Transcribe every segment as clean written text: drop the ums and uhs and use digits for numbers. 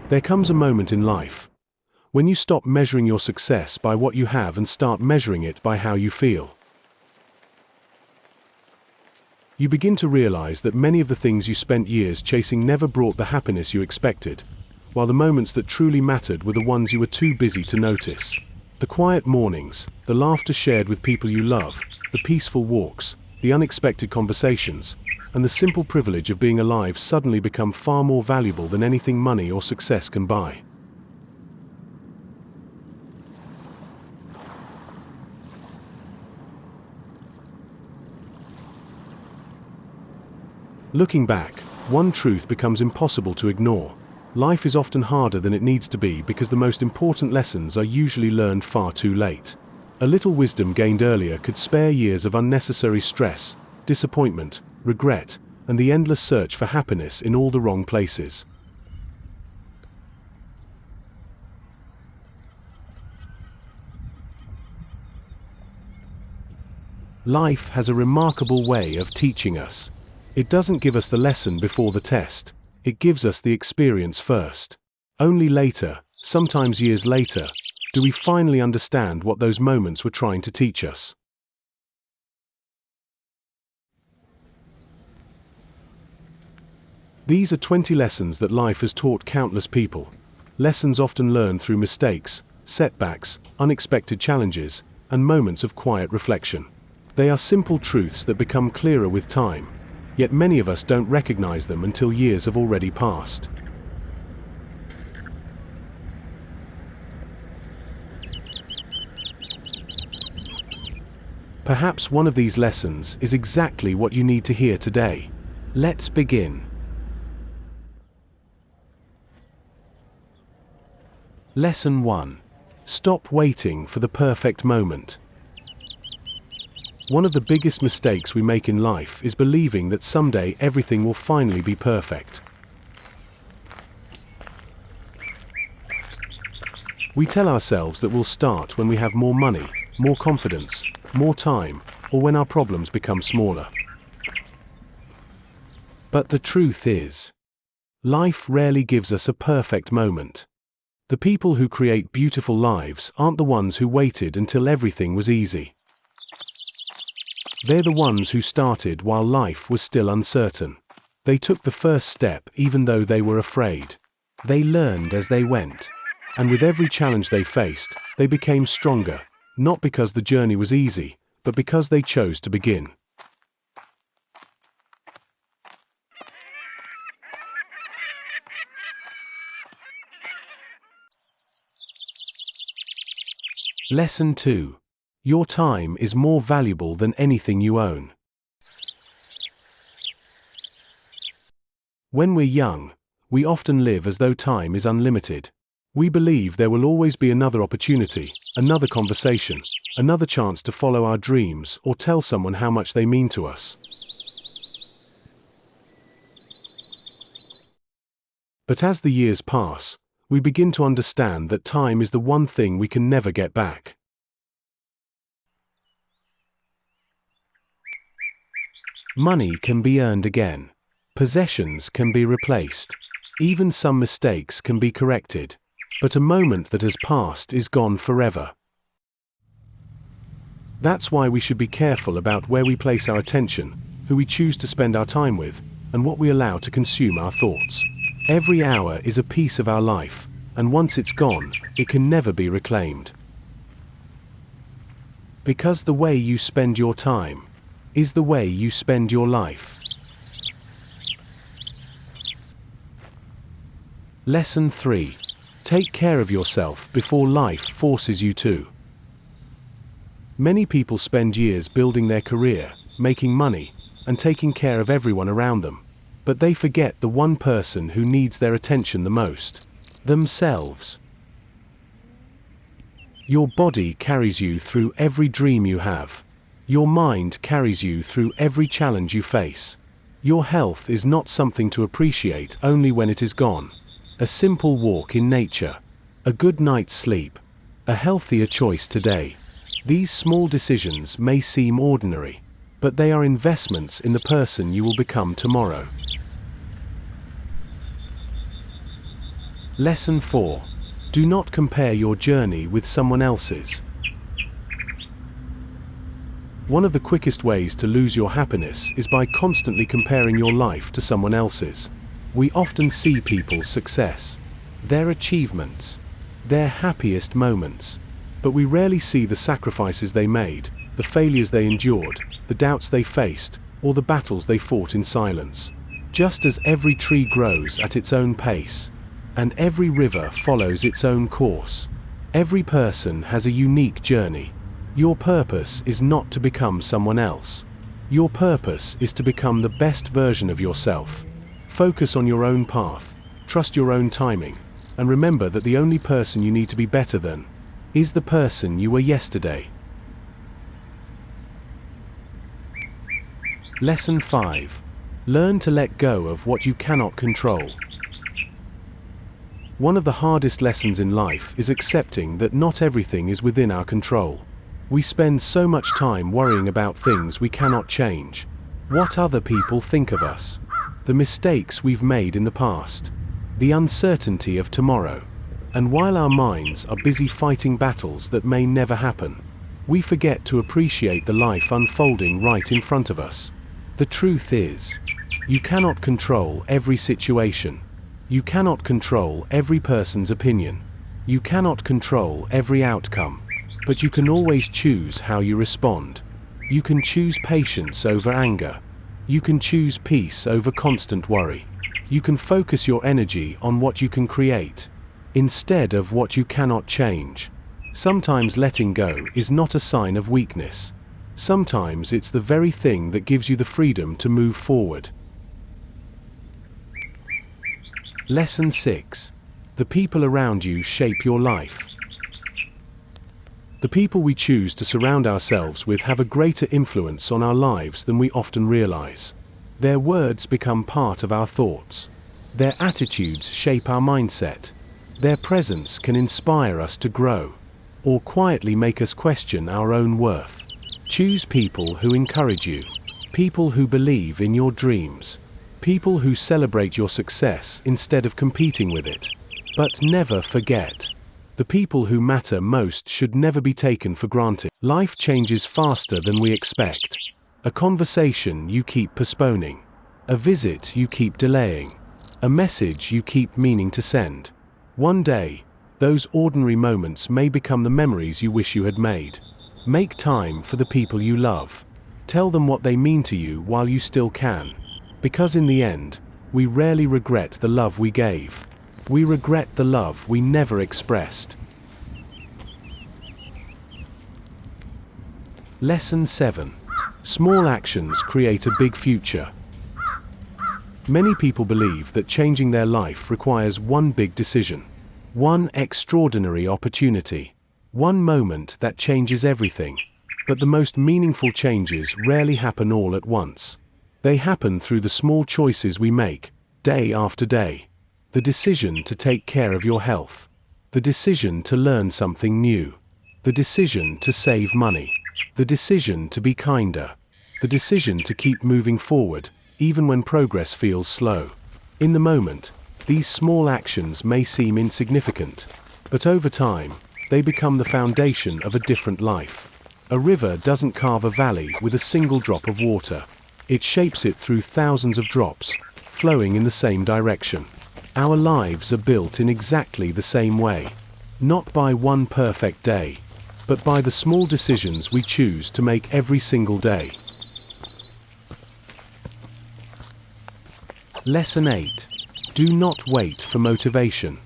There comes a moment in life when you stop measuring your success by what you have and start measuring it by how you feel. You begin to realize that many of the things you spent years chasing never brought the happiness you expected, while the moments that truly mattered were the ones you were too busy to notice. The quiet mornings, the laughter shared with people you love, the peaceful walks, the unexpected conversations, and the simple privilege of being alive suddenly become far more valuable than anything money or success can buy. Looking back, one truth becomes impossible to ignore. Life is often harder than it needs to be because the most important lessons are usually learned far too late. A little wisdom gained earlier could spare years of unnecessary stress, disappointment, regret, and the endless search for happiness in all the wrong places. Life has a remarkable way of teaching us. It doesn't give us the lesson before the test. It gives us the experience first. Only later, sometimes years later, do we finally understand what those moments were trying to teach us. These are 20 lessons that life has taught countless people. Lessons often learned through mistakes, setbacks, unexpected challenges, and moments of quiet reflection. They are simple truths that become clearer with time, yet many of us don't recognize them until years have already passed. Perhaps one of these lessons is exactly what you need to hear today. Let's begin. Lesson 1. Stop waiting for the perfect moment. One of the biggest mistakes we make in life is believing that someday everything will finally be perfect. We tell ourselves that we'll start when we have more money, more confidence, more time, or when our problems become smaller. But the truth is, life rarely gives us a perfect moment. The people who create beautiful lives aren't the ones who waited until everything was easy. They're the ones who started while life was still uncertain. They took the first step even though they were afraid. They learned as they went. And with every challenge they faced, they became stronger, not because the journey was easy, but because they chose to begin. Lesson 2. Your time is more valuable than anything you own. When we're young, we often live as though time is unlimited. We believe there will always be another opportunity, another conversation, another chance to follow our dreams or tell someone how much they mean to us. But as the years pass, we begin to understand that time is the one thing we can never get back. Money can be earned again. Possessions can be replaced. Even some mistakes can be corrected. But a moment that has passed is gone forever. That's why we should be careful about where we place our attention, who we choose to spend our time with, and what we allow to consume our thoughts. Every hour is a piece of our life, and once it's gone, it can never be reclaimed. Because the way you spend your time is the way you spend your life. Lesson 3. Take care of yourself before life forces you to. Many people spend years building their career, making money, and taking care of everyone around them. But they forget the one person who needs their attention the most: themselves. Your body carries you through every dream you have. Your mind carries you through every challenge you face. Your health is not something to appreciate only when it is gone. A simple walk in nature, a good night's sleep, a healthier choice today. These small decisions may seem ordinary, but they are investments in the person you will become tomorrow. Lesson 4. Do not compare your journey with someone else's. One of the quickest ways to lose your happiness is by constantly comparing your life to someone else's. We often see people's success, their achievements, their happiest moments, but we rarely see the sacrifices they made, the failures they endured, the doubts they faced, or the battles they fought in silence. Just as every tree grows at its own pace, and every river follows its own course, every person has a unique journey. Your purpose is not to become someone else. Your purpose is to become the best version of yourself. Focus on your own path, trust your own timing, and remember that the only person you need to be better than is the person you were yesterday. Lesson 5. Learn to let go of what you cannot control. One of the hardest lessons in life is accepting that not everything is within our control. We spend so much time worrying about things we cannot change. What other people think of us, the mistakes we've made in the past, the uncertainty of tomorrow. And while our minds are busy fighting battles that may never happen, we forget to appreciate the life unfolding right in front of us. The truth is, you cannot control every situation. You cannot control every person's opinion. You cannot control every outcome. But you can always choose how you respond. You can choose patience over anger. You can choose peace over constant worry. You can focus your energy on what you can create, instead of what you cannot change. Sometimes letting go is not a sign of weakness. Sometimes it's the very thing that gives you the freedom to move forward. Lesson 6. The people around you shape your life. The people we choose to surround ourselves with have a greater influence on our lives than we often realize. Their words become part of our thoughts. Their attitudes shape our mindset. Their presence can inspire us to grow, or quietly make us question our own worth. Choose people who encourage you, people who believe in your dreams, people who celebrate your success instead of competing with it. But never forget, the people who matter most should never be taken for granted. Life changes faster than we expect. A conversation you keep postponing, a visit you keep delaying, a message you keep meaning to send. One day, those ordinary moments may become the memories you wish you had made. Make time for the people you love. Tell them what they mean to you while you still can. Because in the end, we rarely regret the love we gave. We regret the love we never expressed. Lesson 7. Small actions create a big future. Many people believe that changing their life requires one big decision, one extraordinary opportunity, one moment that changes everything. But the most meaningful changes rarely happen all at once. They happen through the small choices we make, day after day. The decision to take care of your health. The decision to learn something new. The decision to save money. The decision to be kinder. The decision to keep moving forward, even when progress feels slow. In the moment, these small actions may seem insignificant, but over time, they become the foundation of a different life. A river doesn't carve a valley with a single drop of water. It shapes it through thousands of drops, flowing in the same direction. Our lives are built in exactly the same way, not by one perfect day, but by the small decisions we choose to make every single day. Lesson 8. Do not wait for motivation.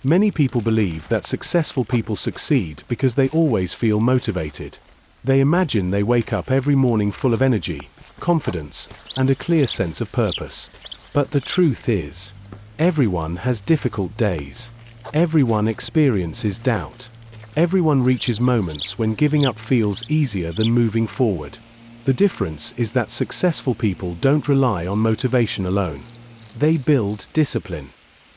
Many people believe that successful people succeed because they always feel motivated. They imagine they wake up every morning full of energy, confidence, and a clear sense of purpose. But the truth is, everyone has difficult days. Everyone experiences doubt. Everyone reaches moments when giving up feels easier than moving forward. The difference is that successful people don't rely on motivation alone. They build discipline.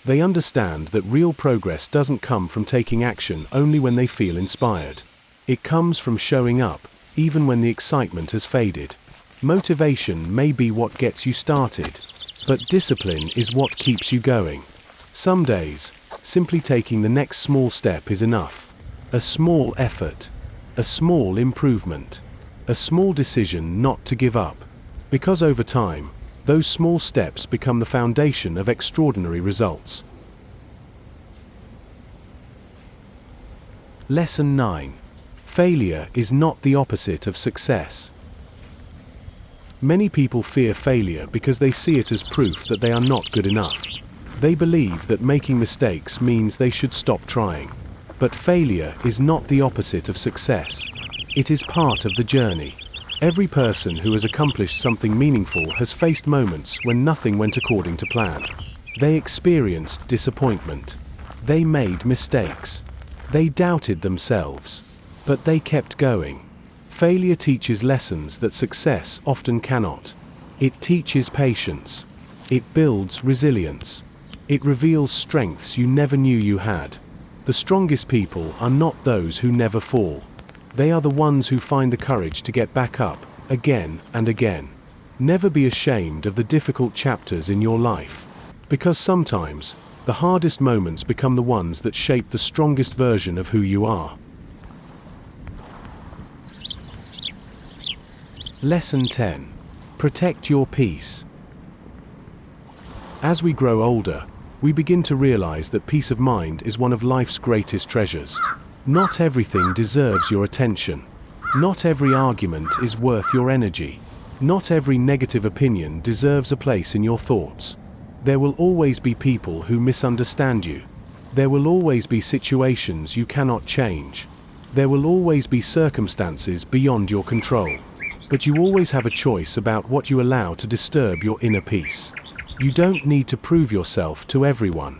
They understand that real progress doesn't come from taking action only when they feel inspired. It comes from showing up, even when the excitement has faded. Motivation may be what gets you started, but discipline is what keeps you going. Some days, simply taking the next small step is enough. A small effort, a small improvement, a small decision not to give up. Because over time, those small steps become the foundation of extraordinary results. Lesson 9. Failure is not the opposite of success. Many people fear failure because they see it as proof that they are not good enough. They believe that making mistakes means they should stop trying. But failure is not the opposite of success. It is part of the journey. Every person who has accomplished something meaningful has faced moments when nothing went according to plan. They experienced disappointment. They made mistakes. They doubted themselves. But they kept going. Failure teaches lessons that success often cannot. It teaches patience. It builds resilience. It reveals strengths you never knew you had. The strongest people are not those who never fall. They are the ones who find the courage to get back up, again and again. Never be ashamed of the difficult chapters in your life. Because sometimes, the hardest moments become the ones that shape the strongest version of who you are. Lesson 10. Protect your peace. As we grow older, we begin to realize that peace of mind is one of life's greatest treasures. Not everything deserves your attention. Not every argument is worth your energy. Not every negative opinion deserves a place in your thoughts. There will always be people who misunderstand you. There will always be situations you cannot change. There will always be circumstances beyond your control. But you always have a choice about what you allow to disturb your inner peace. You don't need to prove yourself to everyone.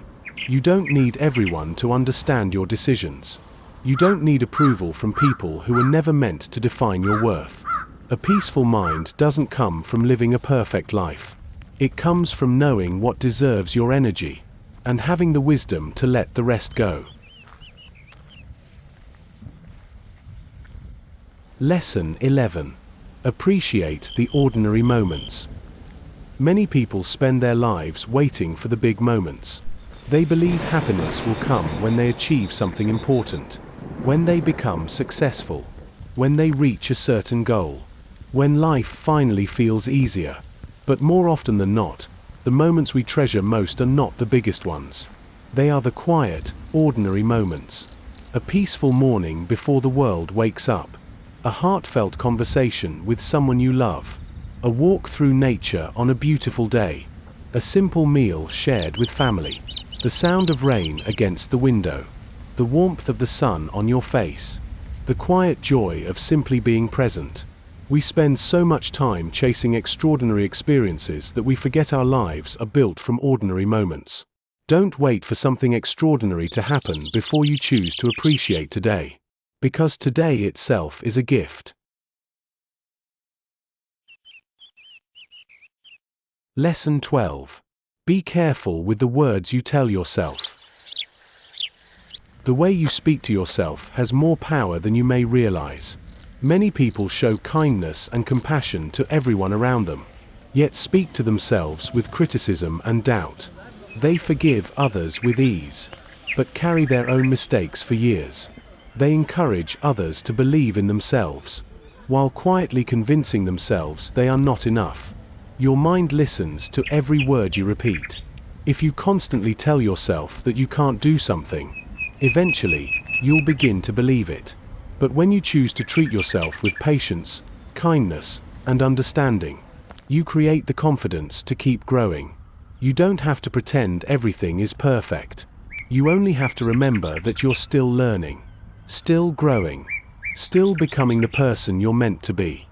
You don't need everyone to understand your decisions. You don't need approval from people who were never meant to define your worth. A peaceful mind doesn't come from living a perfect life. It comes from knowing what deserves your energy, and having the wisdom to let the rest go. Lesson 11. Appreciate the ordinary moments. Many people spend their lives waiting for the big moments. They believe happiness will come when they achieve something important, when they become successful, when they reach a certain goal, when life finally feels easier. But more often than not, the moments we treasure most are not the biggest ones. They are the quiet, ordinary moments. A peaceful morning before the world wakes up. A heartfelt conversation with someone you love. A walk through nature on a beautiful day. A simple meal shared with family. The sound of rain against the window. The warmth of the sun on your face. The quiet joy of simply being present. We spend so much time chasing extraordinary experiences that we forget our lives are built from ordinary moments. Don't wait for something extraordinary to happen before you choose to appreciate today. Because today itself is a gift. Lesson 12. Be careful with the words you tell yourself. The way you speak to yourself has more power than you may realize. Many people show kindness and compassion to everyone around them, yet speak to themselves with criticism and doubt. They forgive others with ease, but carry their own mistakes for years. They encourage others to believe in themselves, while quietly convincing themselves they are not enough. Your mind listens to every word you repeat. If you constantly tell yourself that you can't do something, eventually, you'll begin to believe it. But when you choose to treat yourself with patience, kindness, and understanding, you create the confidence to keep growing. You don't have to pretend everything is perfect. You only have to remember that you're still learning, still growing, still becoming the person you're meant to be.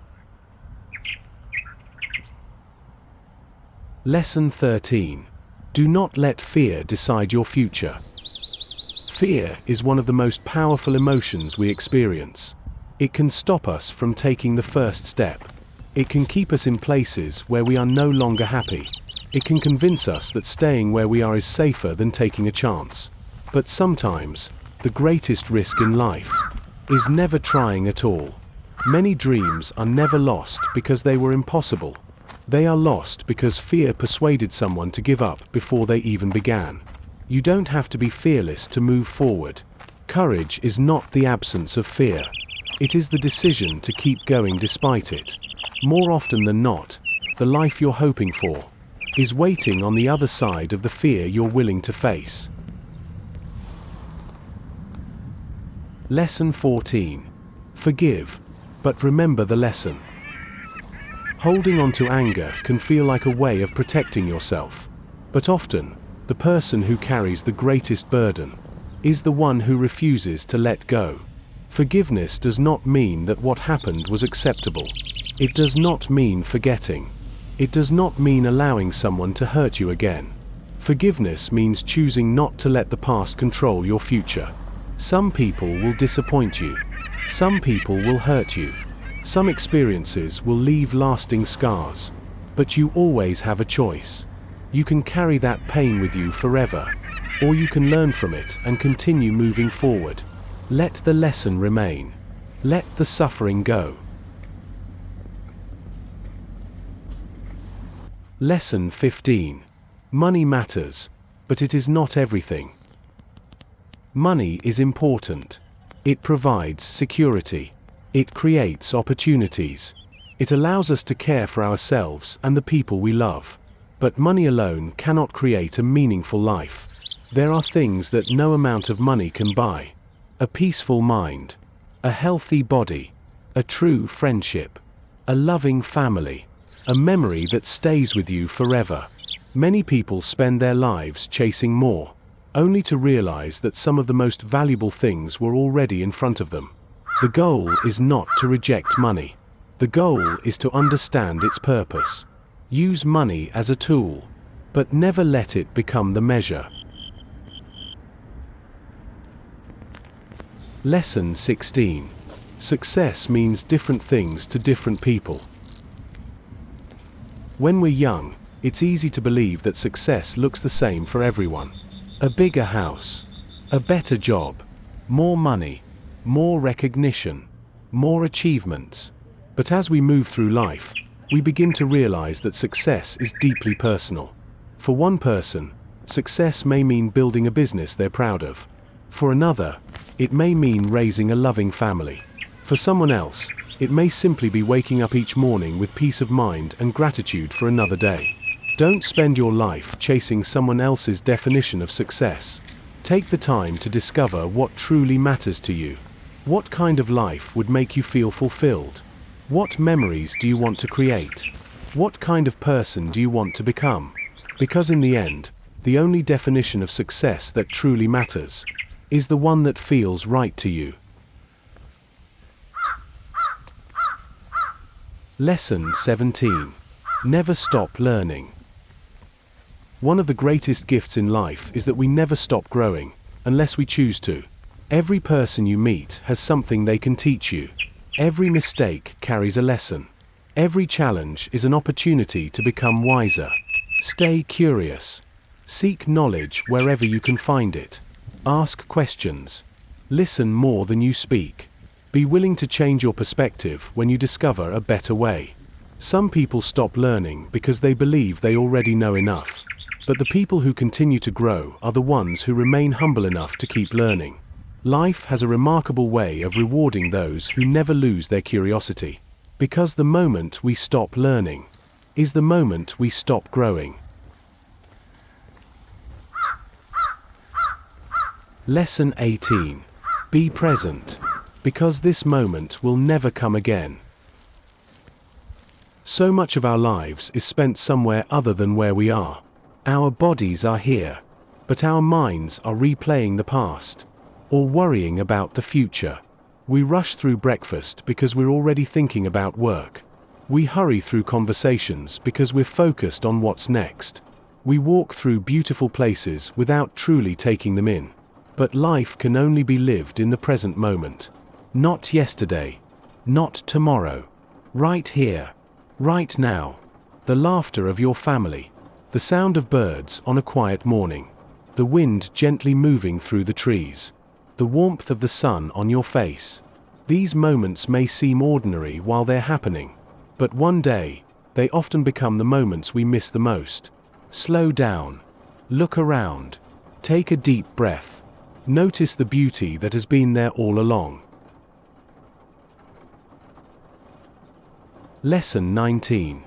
Lesson 13. Do not let fear decide your future. Fear is one of the most powerful emotions we experience. It can stop us from taking the first step. It can keep us in places where we are no longer happy. It can convince us that staying where we are is safer than taking a chance. But sometimes, the greatest risk in life is never trying at all. Many dreams are never lost because they were impossible. They are lost because fear persuaded someone to give up before they even began. You don't have to be fearless to move forward. Courage is not the absence of fear. It is the decision to keep going despite it. More often than not, the life you're hoping for is waiting on the other side of the fear you're willing to face. Lesson 14. Forgive, but remember the lesson. Holding on to anger can feel like a way of protecting yourself, but often, the person who carries the greatest burden is the one who refuses to let go. Forgiveness does not mean that what happened was acceptable. It does not mean forgetting. It does not mean allowing someone to hurt you again. Forgiveness means choosing not to let the past control your future. Some people will disappoint you. Some people will hurt you. Some experiences will leave lasting scars. But you always have a choice. You can carry that pain with you forever, or you can learn from it and continue moving forward. Let the lesson remain. Let the suffering go. Lesson 15. Money matters, but it is not everything. Money is important. It provides security. It creates opportunities. It allows us to care for ourselves and the people we love. But money alone cannot create a meaningful life. There are things that no amount of money can buy. A peaceful mind, a healthy body, a true friendship, a loving family, a memory that stays with you forever. Many people spend their lives chasing more, only to realize that some of the most valuable things were already in front of them. The goal is not to reject money. The goal is to understand its purpose. Use money as a tool, but never let it become the measure. Lesson 16. Success means different things to different people. When we're young, it's easy to believe that success looks the same for everyone. A bigger house, a better job, more money, more recognition, more achievements. But as we move through life, we begin to realize that success is deeply personal. For one person, success may mean building a business they're proud of. For another, it may mean raising a loving family. For someone else, it may simply be waking up each morning with peace of mind and gratitude for another day. Don't spend your life chasing someone else's definition of success. Take the time to discover what truly matters to you. What kind of life would make you feel fulfilled? What memories do you want to create? What kind of person do you want to become? Because in the end, the only definition of success that truly matters is the one that feels right to you. Lesson 17. Never stop learning. One of the greatest gifts in life is that we never stop growing, unless we choose to. Every person you meet has something they can teach you. Every mistake carries a lesson. Every challenge is an opportunity to become wiser. Stay curious. Seek knowledge wherever you can find it. Ask questions. Listen more than you speak. Be willing to change your perspective when you discover a better way. Some people stop learning because they believe they already know enough. But the people who continue to grow are the ones who remain humble enough to keep learning. Life has a remarkable way of rewarding those who never lose their curiosity. Because the moment we stop learning is the moment we stop growing. Lesson 18. Be present, because this moment will never come again. So much of our lives is spent somewhere other than where we are. Our bodies are here, but our minds are replaying the past, or worrying about the future. We rush through breakfast because we're already thinking about work. We hurry through conversations because we're focused on what's next. We walk through beautiful places without truly taking them in. But life can only be lived in the present moment. Not yesterday, not tomorrow. Right here, right now. The laughter of your family, the sound of birds on a quiet morning, the wind gently moving through the trees, the warmth of the sun on your face. These moments may seem ordinary while they're happening, but one day, they often become the moments we miss the most. Slow down. Look around. Take a deep breath. Notice the beauty that has been there all along. Lesson 19.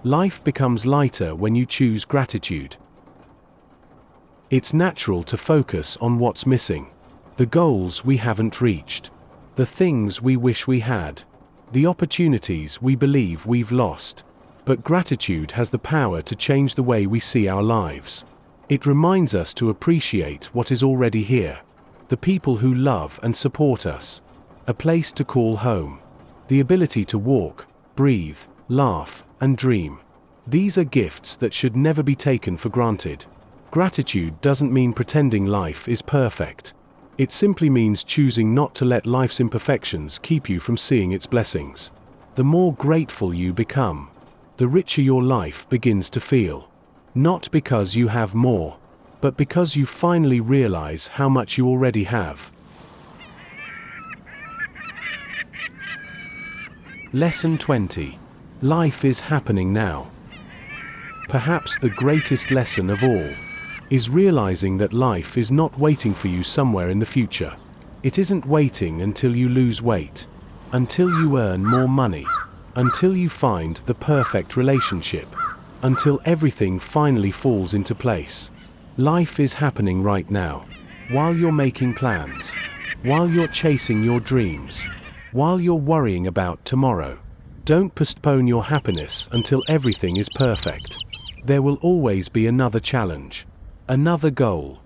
Life becomes lighter when you choose gratitude. It's natural to focus on what's missing, the goals we haven't reached, the things we wish we had, the opportunities we believe we've lost. But gratitude has the power to change the way we see our lives. It reminds us to appreciate what is already here, the people who love and support us, a place to call home, the ability to walk, breathe, laugh, and dream. These are gifts that should never be taken for granted. Gratitude doesn't mean pretending life is perfect. It simply means choosing not to let life's imperfections keep you from seeing its blessings. The more grateful you become, the richer your life begins to feel. Not because you have more, but because you finally realize how much you already have. Lesson 20. Life is happening now. Perhaps the greatest lesson of all is realizing that life is not waiting for you somewhere in the future. It isn't waiting until you lose weight, until you earn more money, until you find the perfect relationship, until everything finally falls into place. Life is happening right now, while you're making plans, while you're chasing your dreams, while you're worrying about tomorrow. Don't postpone your happiness until everything is perfect. There will always be another challenge, another goal,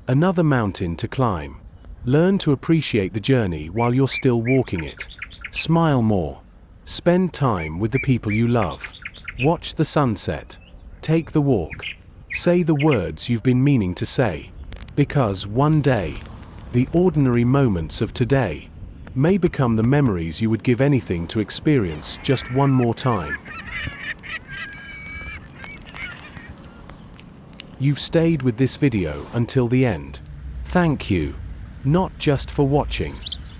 another mountain to climb. Learn to appreciate the journey while you're still walking it. Smile more. Spend time with the people you love. Watch the sunset. Take the walk. Say the words you've been meaning to say. Because one day, the ordinary moments of today may become the memories you would give anything to experience just one more time. You've stayed with this video until the end. Thank you, not just for watching,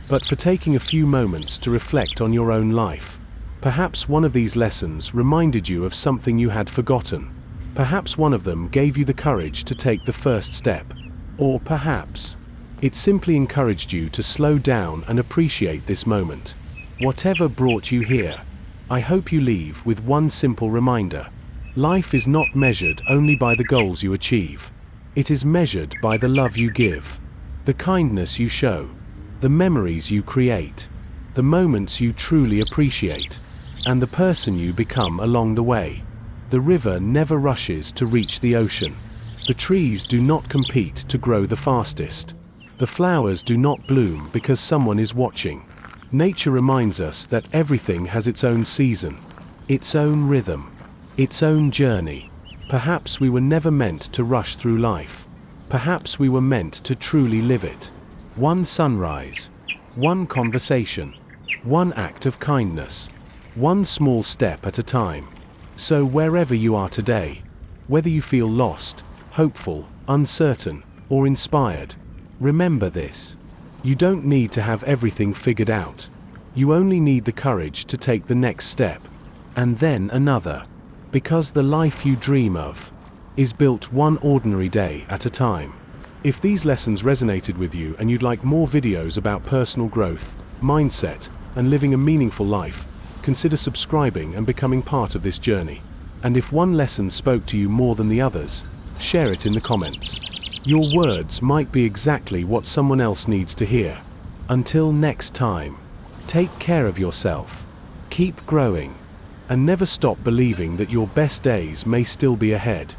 but for taking a few moments to reflect on your own life. Perhaps one of these lessons reminded you of something you had forgotten. Perhaps one of them gave you the courage to take the first step. Or perhaps it simply encouraged you to slow down and appreciate this moment. Whatever brought you here, I hope you leave with one simple reminder. Life is not measured only by the goals you achieve. It is measured by the love you give, the kindness you show, the memories you create, the moments you truly appreciate, and the person you become along the way. The river never rushes to reach the ocean. The trees do not compete to grow the fastest. The flowers do not bloom because someone is watching. Nature reminds us that everything has its own season, its own rhythm, its own journey. Perhaps we were never meant to rush through life. Perhaps we were meant to truly live it. One sunrise, one conversation, one act of kindness, one small step at a time. So wherever you are today, whether you feel lost, hopeful, uncertain, or inspired, remember this. You don't need to have everything figured out. You only need the courage to take the next step, and then another. Because the life you dream of is built one ordinary day at a time. If these lessons resonated with you and you'd like more videos about personal growth, mindset, and living a meaningful life, consider subscribing and becoming part of this journey. And if one lesson spoke to you more than the others, share it in the comments. Your words might be exactly what someone else needs to hear. Until next time, take care of yourself, keep growing, and never stop believing that your best days may still be ahead.